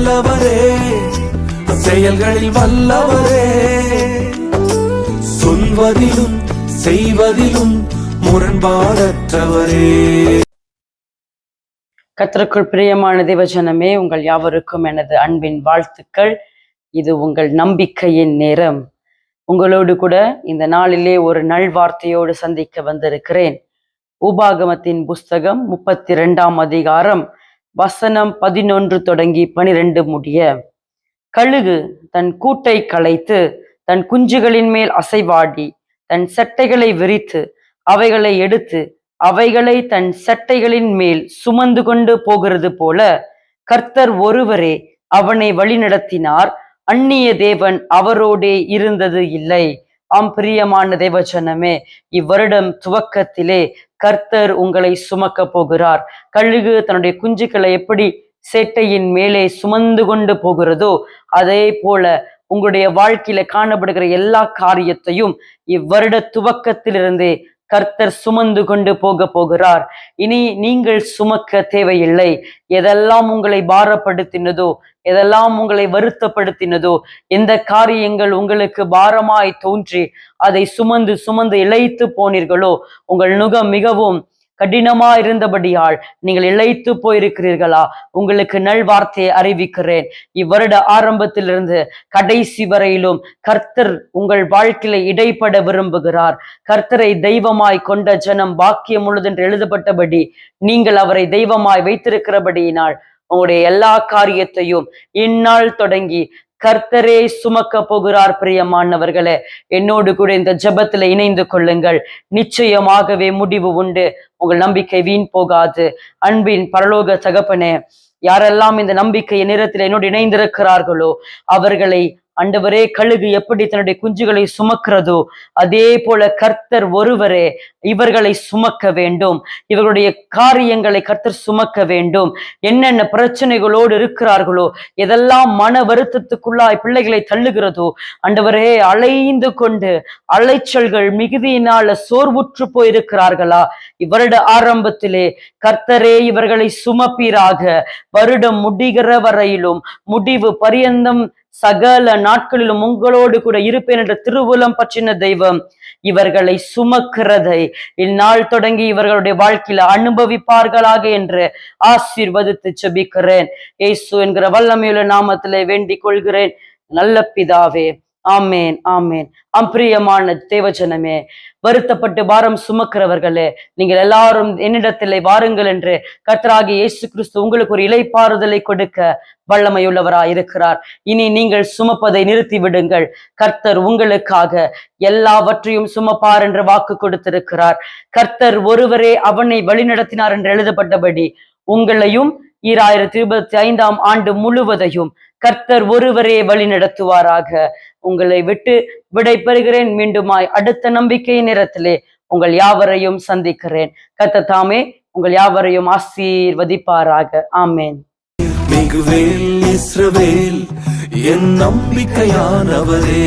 நல்லவரே, செயல்களில் வல்லவரே, சொல்வதிலும் செய்வதிலும் முரண்பாடற்றவரே. கர்த்தருக்குள் பிரியமான தேவஜனமே, உங்கள் யாவருக்கும் எனது அன்பின் வாழ்த்துக்கள். இது உங்கள் நம்பிக்கையின் நேரம். உங்களோடு கூட இந்த நாளிலே ஒரு நல்வார்த்தையோடு சந்திக்க வந்திருக்கிறேன். உபாகமத்தின் புஸ்தகம் 32ஆம் அதிகாரம் வசனம் 11 தொடங்கி 12 முடிய. கழுகு தன் கூட்டை கலைத்து தன் குஞ்சுகளின் மேல் அசைவாடி தன் செட்டைகளை விரித்து அவைகளை எடுத்து அவைகளை தன் செட்டைகளின் மேல் சுமந்து கொண்டு போகிறது போல கர்த்தர் ஒருவரே அவனை வழிநடத்தினார், அந்நிய தேவன் அவரோடே இருந்தது இல்லை. ஆம் பிரியமான தேவஜனமே, இவ்வருடம் துவக்கத்திலே கர்த்தர் உங்களை சுமக்க போகிறார். கழுகு தன்னுடைய குஞ்சுக்களை எப்படி சேட்டையின் மேலே சுமந்து கொண்டு போகிறதோ அதே போல உங்களுடைய வாழ்க்கையில காணப்படுகிற எல்லா காரியத்தையும் இவ்வருட துவக்கத்திலிருந்தே கர்த்தர் சுமந்து கொண்டு போகிறார். இனி நீங்கள் சுமக்க தேவையில்லை. எதெல்லாம் உங்களை பாரப்படுத்தினதோ, எதெல்லாம் உங்களை வருத்தப்படுத்தினதோ, எந்த காரியங்கள் உங்களுக்கு பாரமாய் தோன்றி அதை சுமந்து சுமந்து இளைத்து போனீர்களோ, உங்கள் நுகம் மிகவும் கடினமா இருந்தபடியால் நீங்கள் இளைத்து போயிருக்கிறீர்களா? உங்களுக்கு நல்வார்த்தையை அறிவிக்கிறேன். இவ்வருட ஆரம்பத்திலிருந்து கடைசி வரையிலும் கர்த்தர் உங்கள் வாழ்க்கையில இடைப்பட விரும்புகிறார். கர்த்தரை தெய்வமாய் கொண்ட ஜனம் பாக்கியம் உள்ளது என்று எழுதப்பட்டபடி நீங்கள் அவரை தெய்வமாய் வைத்திருக்கிறபடியினால் உங்களுடைய எல்லா காரியத்தையும் இந்நாள் தொடங்கி கர்த்தரே சுமக்க போகிறார். பிரியமானவர்களே, என்னோடு கூட இந்த ஜெபத்துல இணைந்து கொள்ளுங்கள். நிச்சயமாகவே முடிவு உண்டு. உங்கள் நம்பிக்கை வீண் போகாது. அன்பின் பரலோக தகப்பனே, யாரெல்லாம் இந்த நம்பிக்கை நேரத்தில் என்னோடு இணைந்திருக்கிறார்களோ அவர்களை ஆண்டவரே, கழுகு எப்படி தன்னுடைய குஞ்சுகளை சுமக்கிறதோ அதே போல கர்த்தர் ஒருவரே இவர்களை சுமக்க வேண்டும். இவர்களுடைய காரியங்களை கர்த்தர் சுமக்க வேண்டும். என்னென்ன பிரச்சனைகளோடு இருக்கிறார்களோ, எதெல்லாம் மன வருத்தத்துக்குள்ளாய் பிள்ளைகளை தள்ளுகிறதோ, ஆண்டவரே, அலைந்து கொண்டு அலைச்சல்கள் மிகுதியினால சோர்வுற்று போயிருக்கிறார்களா? இவருட ஆரம்பத்திலே கர்த்தரே இவர்களை சுமப்பீராக. வருடம் முடிகிற வரையிலும் முடிவு பரியந்தம் சகல நாட்களிலும் உங்களோடு கூட இருப்பேன் என்ற திருவுலம் பற்றின தெய்வம் இவர்களை சுமக்கிறதை இந்நாள் தொடங்கி இவர்களுடைய வாழ்க்கையில அனுபவிப்பார்களாக என்று ஆசீர்வதித்து ஜெபிக்கிறேன். இயேசு என்கிற வல்லமையுள்ள நாமத்திலே வேண்டிக் கொள்கிறேன், நல்ல பிதாவே. ஆமேன், ஆமேன். அம்பிரியமான தேவஜனமே, வருத்தப்பட்டு பாரம் சுமக்கிறவர்களே, நீங்கள் எல்லாரும் என்னிடத்திலே வாருங்கள் என்று கர்த்தராகிய இயேசு கிறிஸ்து உங்களுக்கு ஒரு இளைப்பாறுதலை கொடுக்க வல்லமையுள்ளவராய் இருக்கிறார். இனி நீங்கள் சுமப்பதை நிறுத்தி விடுங்கள். கர்த்தர் உங்களுக்காக எல்லாவற்றையும் சுமப்பார் என்று வாக்கு கொடுத்திருக்கிறார். கர்த்தர் ஒருவரே அவனை வழிநடத்தினார் என்று எழுதப்பட்டபடி உங்களையும் 2025ஆம் ஆண்டு முழுவதையும் கர்த்தர் ஒருவரே வழி நடத்துவாராக. உங்களை விட்டு விடை பெறுகிறேன். மீண்டுமாய் அடுத்த நம்பிக்கை நேரத்திலே உங்கள் யாவரையும் சந்திக்கிறேன். கர்த்தர் தாமே உங்கள் யாவரையும் ஆசீர்வதிப்பாராக. ஆமேன். மிகுவேல் இஸ்ரவேல் என் நம்பிக்கையானவரே.